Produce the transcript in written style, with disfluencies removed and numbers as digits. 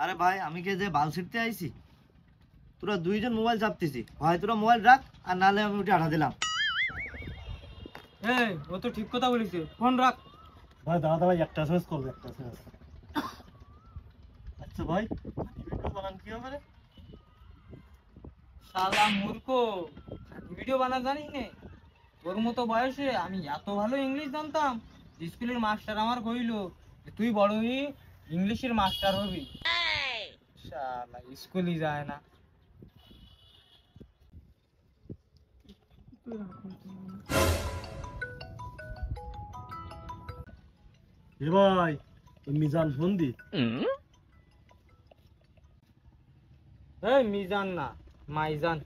আরে ভাই আমি কে যে বাল ছিটতে আইছি, তোরা দুইজন মোবাইল চাপতেছি, হয় তোরা মোবাইল রাখ আর নালে আমি উঠে আঠা দিলাম। এই ও তো ঠিক কথা বলেছে, ফোন রাখ। ভাই দাঁড়া দাঁড়া, একটা এসএমএস করবে, একটা এসএমএস। আচ্ছা ভাই, ভিডিও বানান কি হবে রে? শালা মূর্খ, ভিডিও বানা জানিস নে? তোর মতো বয়সে আমি এত ভালো ইংলিশ জানতাম। স্কুলের মাস্টার আমার কইলো যে তুই বড় হয়ে ইংলিশের মাস্টার হবি। শালা স্কুলই যায় না। এ ভাই, ওই মিজান ফোন দি। এই মিজান না, মাইজান।